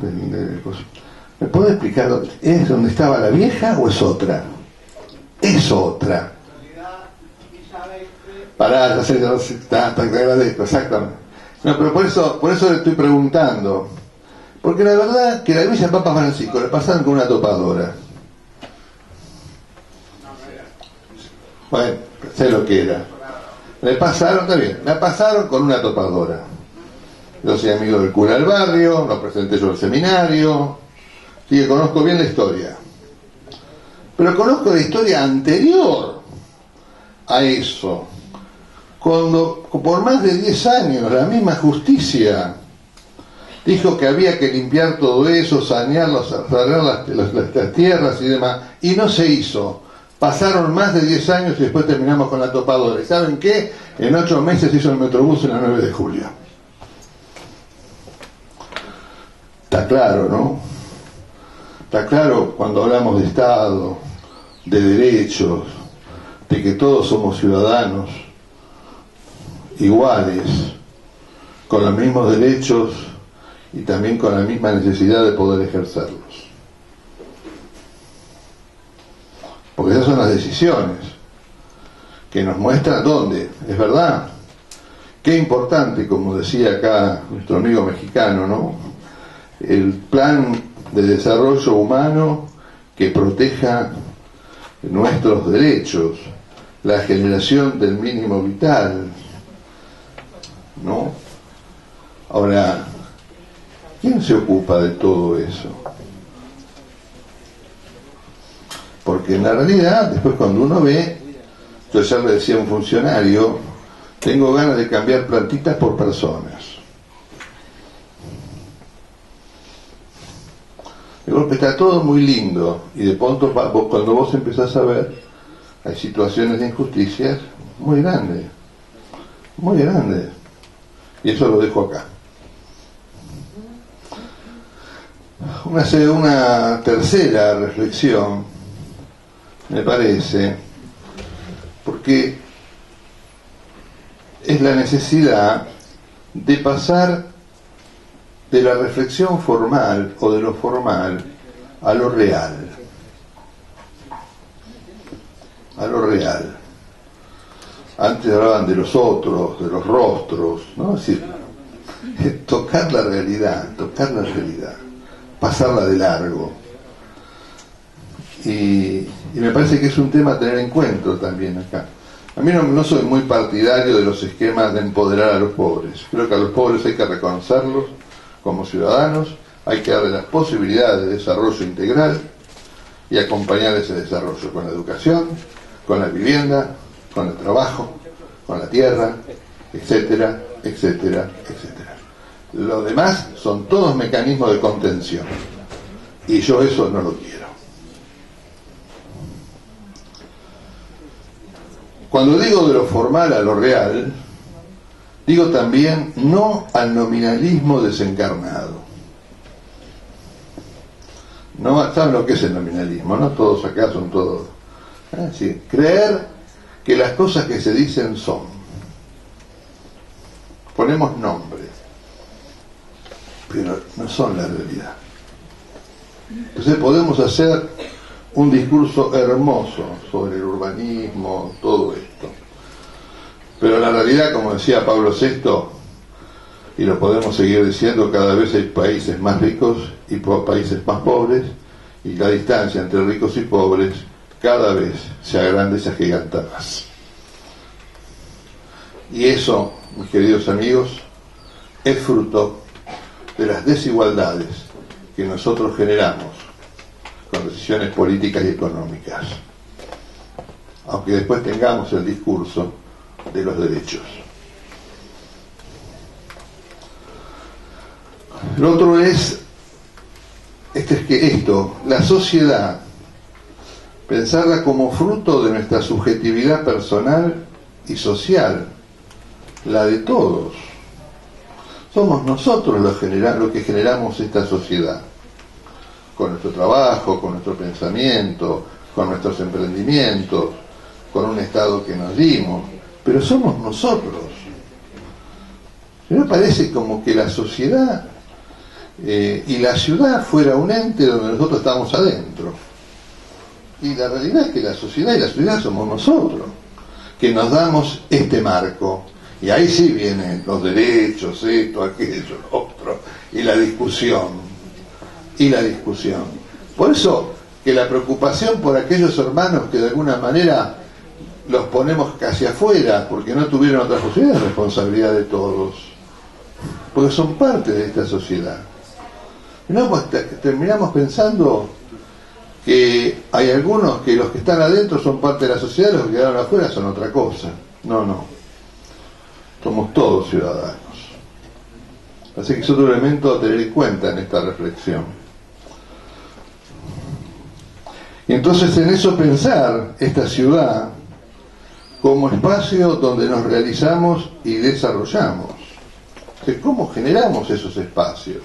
¿Me puede explicar? ¿Es donde estaba la vieja o es otra? Es otra. Pará, te agradezco, exactamente. No, pero por eso le estoy preguntando. Porque la verdad que la Villa Papa Francisco le pasaron con una topadora. Bueno, sé lo que era. Le pasaron, está bien, la pasaron con una topadora. Yo soy amigo del cura del barrio, lo presenté yo al seminario, así que conozco bien la historia. Pero conozco la historia anterior a eso. Cuando por más de 10 años la misma justicia dijo que había que limpiar todo eso, sanear las tierras y demás, y no se hizo. Pasaron más de 10 años y después terminamos con la topadora. ¿Y saben qué? En 8 meses hizo el Metrobús en la 9 de julio. Está claro, ¿no? Está claro cuando hablamos de Estado, de derechos, de que todos somos ciudadanos iguales, con los mismos derechos y también con la misma necesidad de poder ejercerlos. Porque esas son las decisiones que nos muestran dónde, es verdad. Qué importante, como decía acá nuestro amigo mexicano, ¿no? El plan de desarrollo humano que proteja nuestros derechos, la generación del mínimo vital, ¿no? Ahora, ¿quién se ocupa de todo eso? Porque en la realidad, después cuando uno ve, yo ya le decía a un funcionario, tengo ganas de cambiar plantitas por personas. De golpe está todo muy lindo y de pronto cuando vos empezás a ver, hay situaciones de injusticias muy grandes, muy grandes. Y eso lo dejo acá. Una tercera reflexión, me parece, porque es la necesidad de pasar de la reflexión formal o de lo formal a lo real. A lo real. Antes hablaban de los otros, de los rostros, ¿no? Es decir, tocar la realidad, pasarla de largo. Y me parece que es un tema a tener en cuenta también acá. A mí no soy muy partidario de los esquemas de empoderar a los pobres. Creo que a los pobres hay que reconocerlos como ciudadanos, hay que darles las posibilidades de desarrollo integral y acompañar ese desarrollo con la educación, con la vivienda, con el trabajo, con la tierra, etcétera, etcétera, etcétera. Lo demás son todos mecanismos de contención y yo eso no lo quiero. Cuando digo de lo formal a lo real, digo también no al nominalismo desencarnado. No, ¿saben lo que es el nominalismo? No todos acá son todos. Sí, creer que las cosas que se dicen son. Ponemos nombres, pero no son la realidad. Entonces podemos hacer un discurso hermoso sobre el urbanismo, todo esto. Pero la realidad, como decía Pablo VI, y lo podemos seguir diciendo, cada vez hay países más ricos y países más pobres, y la distancia entre ricos y pobres cada vez se agranda y se agiganta más. Y eso, mis queridos amigos, es fruto de las desigualdades que nosotros generamos con decisiones políticas y económicas, aunque después tengamos el discurso de los derechos. Lo otro es la sociedad, pensarla como fruto de nuestra subjetividad personal y social, la de todos. Somos nosotros los que generamos esta sociedad, con nuestro trabajo, con nuestro pensamiento, con nuestros emprendimientos, con un estado que nos dimos, pero somos nosotros. Me parece como que la sociedad y la ciudad fuera un ente donde nosotros estamos adentro. Y la realidad es que la sociedad y la ciudad somos nosotros, que nos damos este marco. Y ahí sí vienen los derechos, esto, aquello, lo otro, y la discusión. Por eso que la preocupación por aquellos hermanos que de alguna manera los ponemos casi afuera porque no tuvieron otra posibilidad, es responsabilidad de todos, porque son parte de esta sociedad. No, pues terminamos pensando que hay algunos que los que están adentro son parte de la sociedad, los que quedaron afuera son otra cosa. No, somos todos ciudadanos. Así que es otro elemento a tener en cuenta en esta reflexión. Y entonces en eso pensar esta ciudad como espacio donde nos realizamos y desarrollamos. ¿Cómo generamos esos espacios?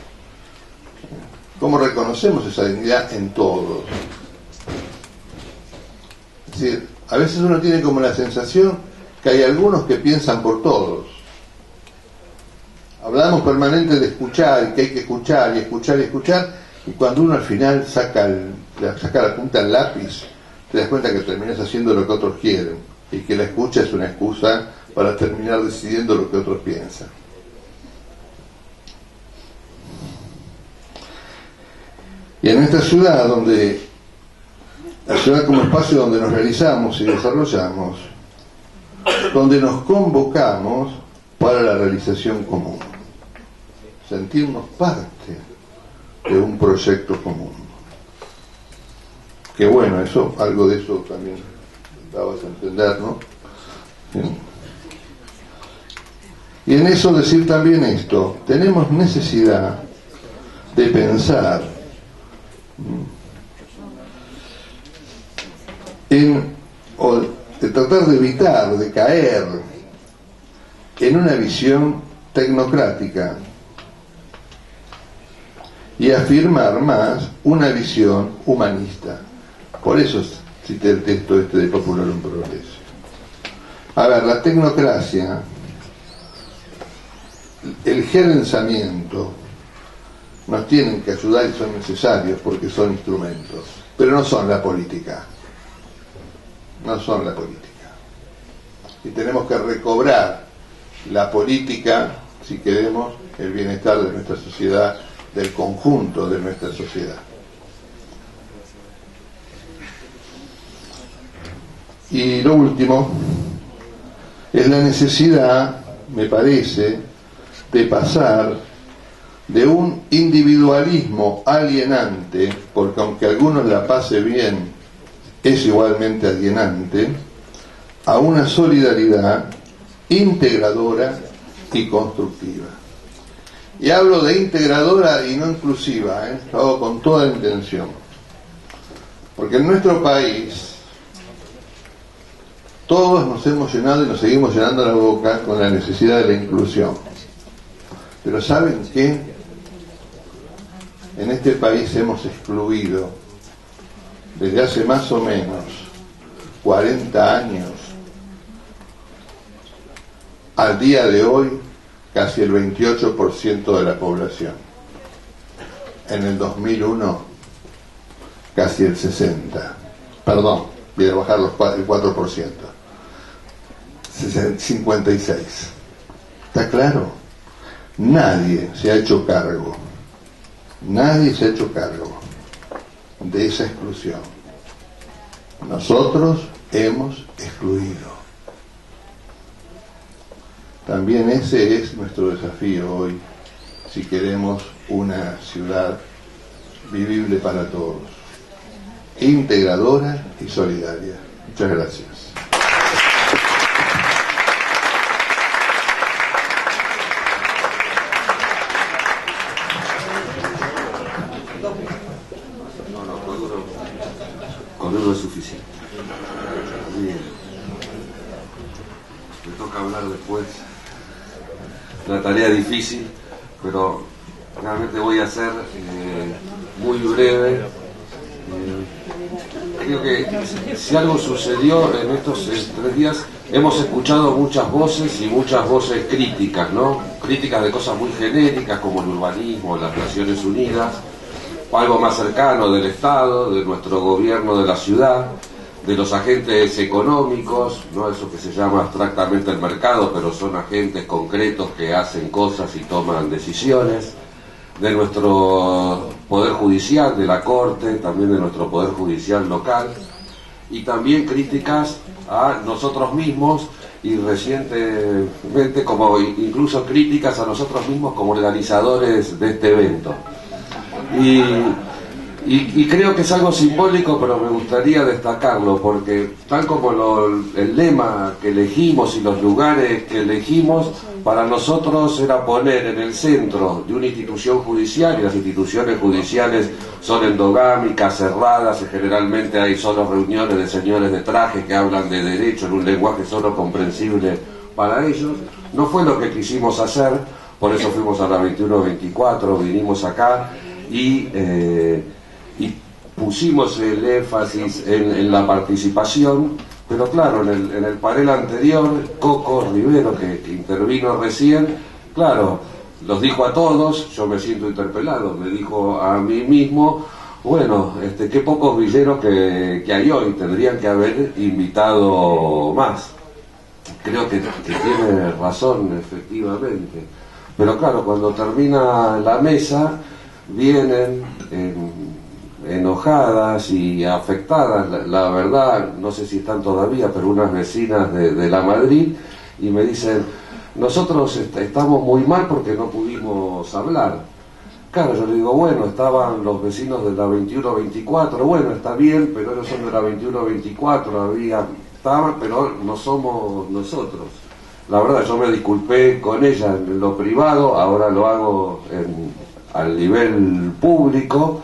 ¿Cómo reconocemos esa dignidad en todos? Es decir, a veces uno tiene como la sensación que hay algunos que piensan por todos. Hablamos permanente de escuchar, y que hay que escuchar y escuchar y escuchar, y cuando uno al final saca la punta del lápiz, te das cuenta que terminas haciendo lo que otros quieren, y que la escucha es una excusa para terminar decidiendo lo que otros piensan. Y en esta ciudad, la ciudad como espacio donde nos realizamos y desarrollamos, donde nos convocamos para la realización común, sentirnos parte de un proyecto común. Que bueno, eso, algo de eso también dabas a entender, ¿no? ¿Sí? Y en eso decir también esto, tenemos necesidad de pensar o de tratar de evitar, de caer en una visión tecnocrática y afirmar más una visión humanista. Por eso cité el texto de Popular un Progreso. A ver, la tecnocracia, el gerenciamiento, nos tienen que ayudar y son necesarios porque son instrumentos, pero no son la política. No son la política. Y tenemos que recobrar la política si queremos el bienestar de nuestra sociedad, del conjunto de nuestra sociedad. Y lo último es la necesidad, me parece, de pasar de un individualismo alienante, porque aunque algunos la pase bien, es igualmente alienante, a una solidaridad integradora y constructiva. Y hablo de integradora y no inclusiva, lo hago con toda intención. Porque en nuestro país todos nos hemos llenado y nos seguimos llenando la boca con la necesidad de la inclusión. Pero ¿saben qué? En este país hemos excluido desde hace más o menos 40 años al día de hoy casi el 28% de la población. En el 2001 casi el 60%. Perdón, voy a bajar el 4%. 56%. ¿Está claro? Nadie se ha hecho cargo. Nadie se ha hecho cargo de esa exclusión. Nosotros hemos excluido. También ese es nuestro desafío hoy, si queremos una ciudad vivible para todos, integradora y solidaria. Muchas gracias. Con uno es suficiente. Bien. Me toca hablar después. Una tarea difícil, pero realmente voy a ser muy breve. Creo que si algo sucedió en estos 3 días, hemos escuchado muchas voces y muchas voces críticas, ¿no? Críticas de cosas muy genéricas como el urbanismo, las Naciones Unidas, algo más cercano del Estado, de nuestro gobierno de la ciudad, de los agentes económicos, no eso que se llama abstractamente el mercado, pero son agentes concretos que hacen cosas y toman decisiones, de nuestro poder judicial, de la Corte, también de nuestro poder judicial local, y también críticas a nosotros mismos y recientemente como incluso críticas a nosotros mismos como organizadores de este evento. Y creo que es algo simbólico, pero me gustaría destacarlo, porque tal como el lema que elegimos y los lugares que elegimos, para nosotros era poner en el centro de una institución judicial, y las instituciones judiciales son endogámicas, cerradas, y generalmente hay solo reuniones de señores de traje que hablan de derecho en un lenguaje solo comprensible para ellos. No fue lo que quisimos hacer, por eso fuimos a la 21-24, vinimos acá, y pusimos el énfasis en la participación, pero claro, en el panel anterior, Coco Rivero, que intervino recién, claro, los dijo a todos, yo me siento interpelado, me dijo a mí mismo, bueno, qué pocos villeros que hay hoy, tendrían que haber invitado más. Creo que tiene razón, efectivamente. Pero claro, cuando termina la mesa, vienen enojadas y afectadas, la verdad, no sé si están todavía, pero unas vecinas de la Madrid, y me dicen, nosotros estamos muy mal porque no pudimos hablar. Claro, yo le digo, bueno, estaban los vecinos de la 21-24, bueno, está bien, pero ellos son de la 21-24, estaban, pero no somos nosotros. La verdad, yo me disculpé con ella en lo privado, ahora lo hago al nivel público,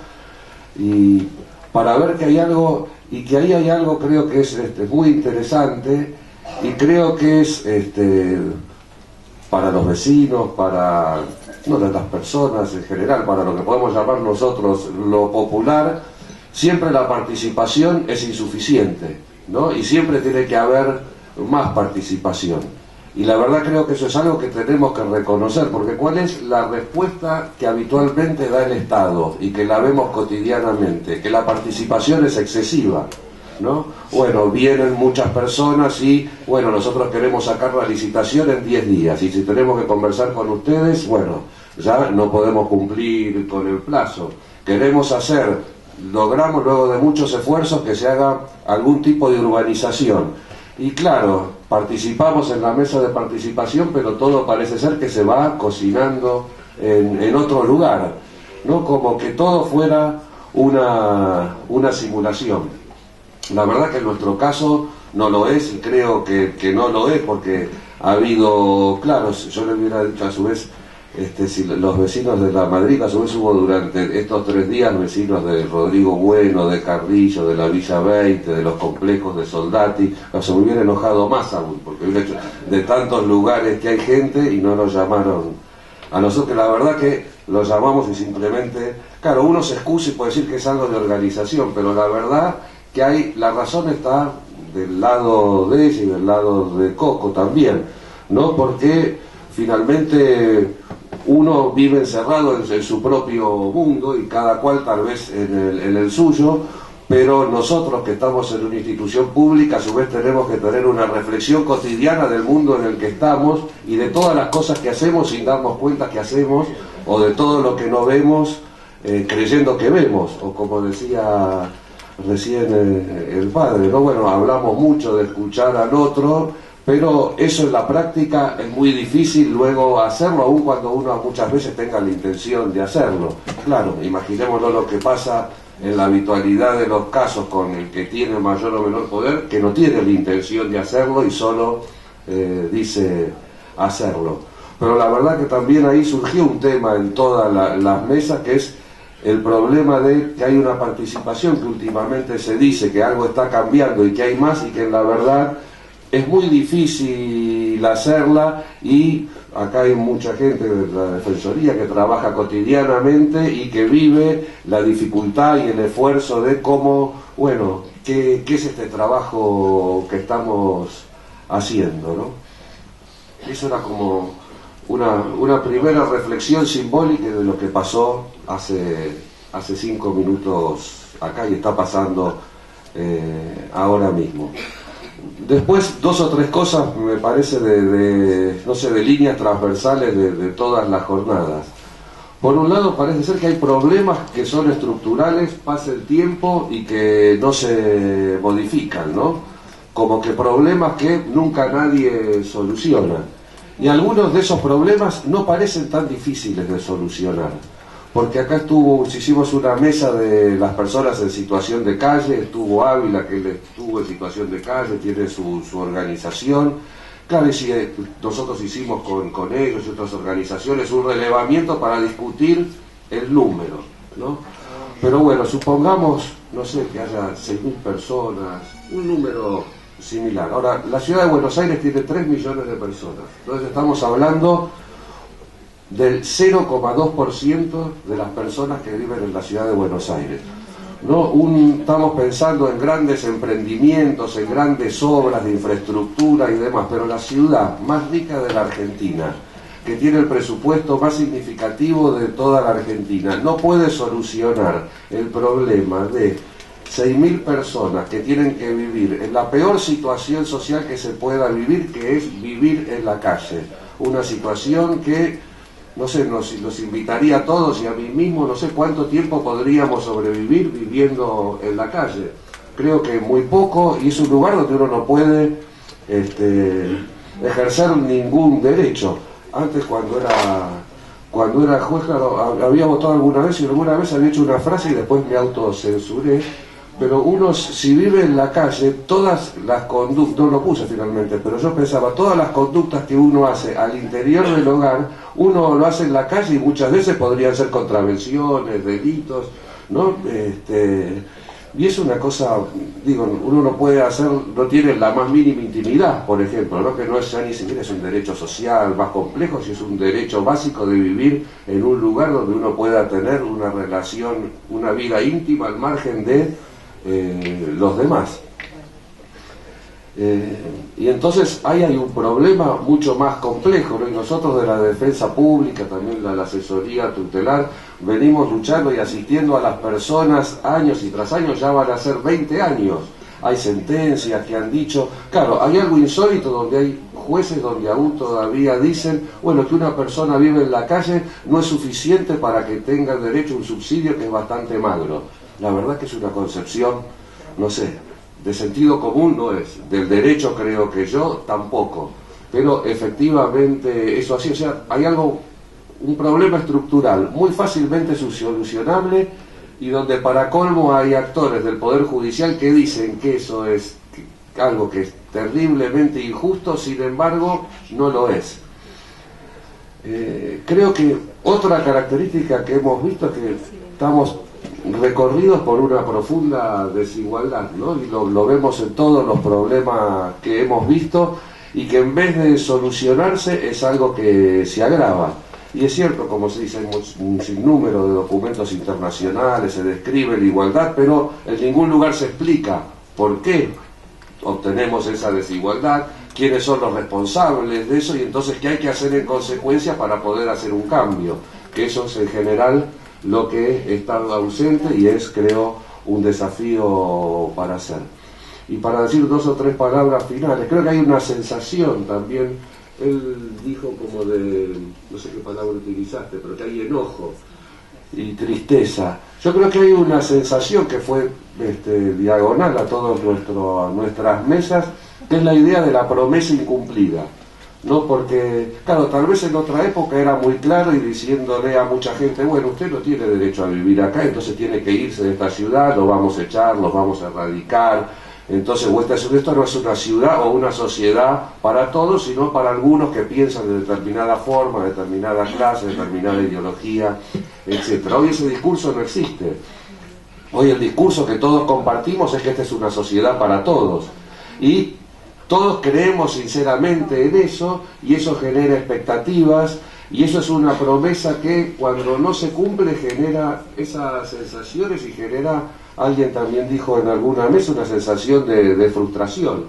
y para ver que hay algo, y que ahí hay algo creo que es muy interesante, y creo que es para los vecinos, para las personas en general, para lo que podemos llamar nosotros lo popular, siempre la participación es insuficiente, ¿no? Y siempre tiene que haber más participación. Y la verdad creo que eso es algo que tenemos que reconocer, porque ¿cuál es la respuesta que habitualmente da el Estado y que la vemos cotidianamente? Que la participación es excesiva, ¿no? Bueno, vienen muchas personas y, bueno, nosotros queremos sacar la licitación en 10 días y si tenemos que conversar con ustedes, bueno, ya no podemos cumplir con el plazo. Logramos luego de muchos esfuerzos que se haga algún tipo de urbanización. Y claro, participamos en la mesa de participación, pero todo parece ser que se va cocinando en otro lugar, ¿no? Como que todo fuera una simulación. La verdad que en nuestro caso no lo es, y creo que no lo es, porque ha habido, claro, yo le hubiera dicho a su vez, si los vecinos de la Madrid, a su vez hubo durante estos 3 días vecinos de Rodrigo Bueno, de Carrillo, de la Villa 20, de los complejos de Soldati, se me hubiera enojado más aún, porque hubiera hecho de tantos lugares que hay gente y no nos llamaron a nosotros, que la verdad que los llamamos y simplemente, claro, uno se excusa y puede decir que es algo de organización, pero la verdad que la razón está del lado de ella y del lado de Coco también, ¿no? Porque finalmente uno vive encerrado en su propio mundo y cada cual tal vez en el suyo, pero nosotros que estamos en una institución pública a su vez tenemos que tener una reflexión cotidiana del mundo en el que estamos y de todas las cosas que hacemos sin darnos cuenta que hacemos, o de todo lo que no vemos creyendo que vemos, o como decía recién el padre, ¿no? Bueno, hablamos mucho de escuchar al otro, pero eso en la práctica es muy difícil luego hacerlo, aun cuando uno muchas veces tenga la intención de hacerlo. Claro, imaginémonos lo que pasa en la habitualidad de los casos con el que tiene mayor o menor poder, que no tiene la intención de hacerlo y solo dice hacerlo. Pero la verdad que también ahí surgió un tema en todas las mesas, que es el problema de que hay una participación que últimamente se dice que algo está cambiando y que hay más, y que en la verdad es muy difícil hacerla, y acá hay mucha gente de la Defensoría que trabaja cotidianamente y que vive la dificultad y el esfuerzo de cómo, bueno, qué es este trabajo que estamos haciendo, ¿no? Eso era como una primera reflexión simbólica de lo que pasó hace 5 minutos acá y está pasando ahora mismo. Después 2 o 3 cosas me parece de líneas transversales de todas las jornadas. Por un lado parece ser que hay problemas que son estructurales, pasa el tiempo y que no se modifican, ¿no? Como que problemas que nunca nadie soluciona. Y algunos de esos problemas no parecen tan difíciles de solucionar. Porque acá hicimos una mesa de las personas en situación de calle, estuvo Ávila, que él estuvo en situación de calle, tiene su organización. Claro, y nosotros hicimos con ellos y otras organizaciones un relevamiento para discutir el número, ¿no? Pero bueno, supongamos, no sé, que haya 6.000 personas, un número similar. Ahora, la ciudad de Buenos Aires tiene 3 millones de personas. Entonces estamos hablando del 0,2% de las personas que viven en la ciudad de Buenos Aires. ¿No? Estamos pensando en grandes emprendimientos, en grandes obras de infraestructura y demás, pero la ciudad más rica de la Argentina, que tiene el presupuesto más significativo de toda la Argentina, no puede solucionar el problema de 6.000 personas que tienen que vivir en la peor situación social que se pueda vivir, que es vivir en la calle. Una situación que, no sé, nos invitaría a todos y a mí mismo, no sé cuánto tiempo podríamos sobrevivir viviendo en la calle. Creo que muy poco, y es un lugar donde uno no puede ejercer ningún derecho. Antes, cuando era juez, claro, había votado alguna vez y alguna vez había hecho una frase y después me autocensuré. Pero uno, si vive en la calle, todas las conductas, no lo puse finalmente, pero yo pensaba, todas las conductas que uno hace al interior del hogar, uno lo hace en la calle y muchas veces podrían ser contravenciones, delitos, ¿no? Y es una cosa, digo, uno no puede hacer, no tiene la más mínima intimidad, por ejemplo, ¿no? Que no es ya ni siquiera es un derecho social más complejo, si es un derecho básico de vivir en un lugar donde uno pueda tener una relación, una vida íntima al margen de los demás. Y entonces ahí hay un problema mucho más complejo, ¿no? Y nosotros de la defensa pública, también la asesoría tutelar, venimos luchando y asistiendo a las personas años y tras años, ya van a ser 20 años. Hay sentencias que han dicho, claro, hay algo insólito donde hay jueces donde aún todavía dicen, bueno, que una persona vive en la calle no es suficiente para que tenga derecho a un subsidio que es bastante magro. La verdad que es una concepción, no sé, de sentido común no es, del derecho creo que yo tampoco, pero efectivamente eso así, o sea, hay algo, un problema estructural muy fácilmente solucionable y donde para colmo hay actores del Poder Judicial que dicen que eso es algo que es terriblemente injusto, sin embargo no lo es. Creo que otra característica que hemos visto es que estamos recorridos por una profunda desigualdad, ¿no? Y lo vemos en todos los problemas que hemos visto y que en vez de solucionarse es algo que se agrava. Y es cierto, como se dice, hay un sinnúmero de documentos internacionales, se describe la igualdad, pero en ningún lugar se explica por qué obtenemos esa desigualdad, quiénes son los responsables de eso y entonces qué hay que hacer en consecuencia para poder hacer un cambio, que eso es en general lo que está ausente y es, creo, un desafío para hacer. Y para decir 2 o 3 palabras finales, creo que hay una sensación también, él dijo como de, no sé qué palabra utilizaste, pero que hay enojo y tristeza. Yo creo que hay una sensación que fue diagonal a todas nuestras mesas, que es la idea de la promesa incumplida. ¿No? Porque, claro, tal vez en otra época era muy claro y diciéndole a mucha gente, bueno, usted no tiene derecho a vivir acá, entonces tiene que irse de esta ciudad, lo vamos a echar, los vamos a erradicar, entonces esto no es una ciudad o una sociedad para todos, sino para algunos que piensan de determinada forma, determinada clase, determinada ideología, etc. Hoy ese discurso no existe. Hoy el discurso que todos compartimos es que esta es una sociedad para todos. Y todos creemos sinceramente en eso y eso genera expectativas y eso es una promesa que cuando no se cumple genera esas sensaciones y genera, alguien también dijo en alguna mesa, una sensación de frustración.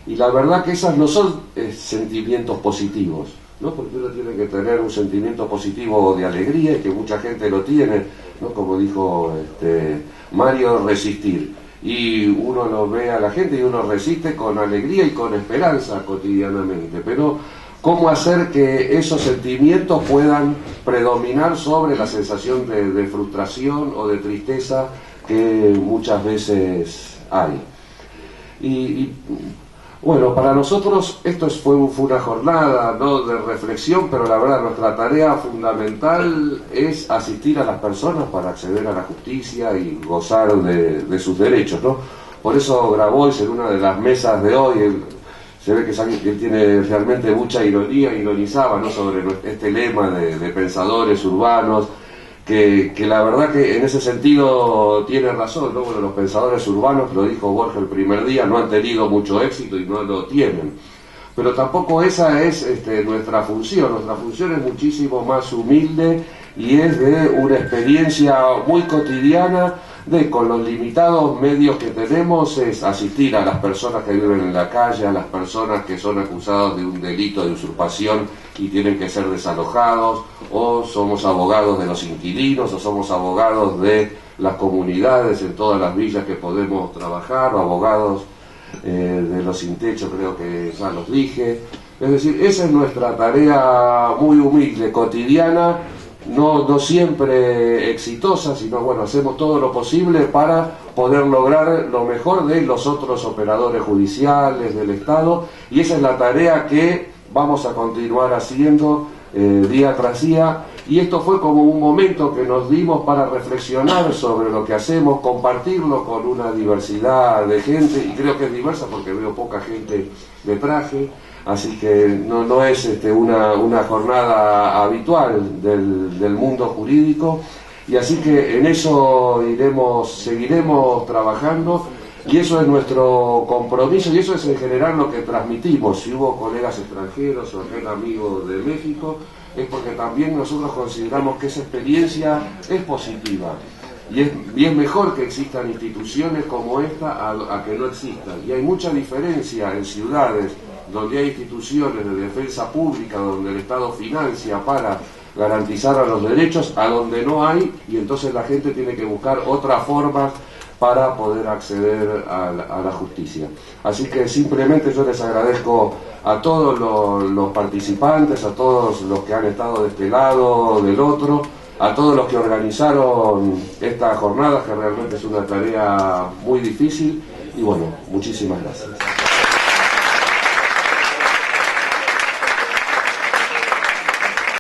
Y la verdad que esas no son sentimientos positivos, ¿no? Porque uno tiene que tener un sentimiento positivo de alegría y que mucha gente lo tiene, ¿no? Como dijo Mario, resistir. Y uno lo ve a la gente y uno resiste con alegría y con esperanza cotidianamente, pero ¿cómo hacer que esos sentimientos puedan predominar sobre la sensación de frustración o de tristeza que muchas veces hay? Y bueno, para nosotros esto fue una jornada, ¿no?, de reflexión, pero la verdad nuestra tarea fundamental es asistir a las personas para acceder a la justicia y gozar de sus derechos, ¿no? Por eso Grabois en una de las mesas de hoy, se ve que es alguien que tiene realmente mucha ironía, ironizaba, ¿no?, sobre este lema de pensadores urbanos, que la verdad que en ese sentido tiene razón, ¿no? Bueno, los pensadores urbanos, lo dijo Borges el primer día, no han tenido mucho éxito y no lo tienen. pero tampoco esa es nuestra función. Nuestra función es muchísimo más humilde y es de una experiencia muy cotidiana de, con los limitados medios que tenemos, es asistir a las personas que viven en la calle, a las personas que son acusados de un delito de usurpación y tienen que ser desalojados, o somos abogados de los inquilinos, o somos abogados de las comunidades en todas las villas que podemos trabajar, o abogados de los sin techo, creo que ya los dije. Es decir, esa es nuestra tarea muy humilde, cotidiana, no siempre exitosa, sino bueno, hacemos todo lo posible para poder lograr lo mejor de los otros operadores judiciales, del Estado, y esa es la tarea que vamos a continuar haciendo día tras día. Y esto fue como un momento que nos dimos para reflexionar sobre lo que hacemos, compartirlo con una diversidad de gente, y creo que es diversa porque veo poca gente de traje, así que no es una jornada habitual del mundo jurídico, y así que en eso seguiremos trabajando, y eso es nuestro compromiso, y eso es en general lo que transmitimos. Si hubo colegas extranjeros o aquel amigo de México, es porque también nosotros consideramos que esa experiencia es positiva. Y es mejor que existan instituciones como esta a que no existan. Y hay mucha diferencia en ciudades donde hay instituciones de defensa pública, donde el Estado financia para garantizar a los derechos, a donde no hay, y entonces la gente tiene que buscar otras formas para poder acceder a la justicia. Así que simplemente yo les agradezco a todos los participantes, a todos los que han estado de este lado, del otro, a todos los que organizaron esta jornada, que realmente es una tarea muy difícil, y bueno, muchísimas gracias.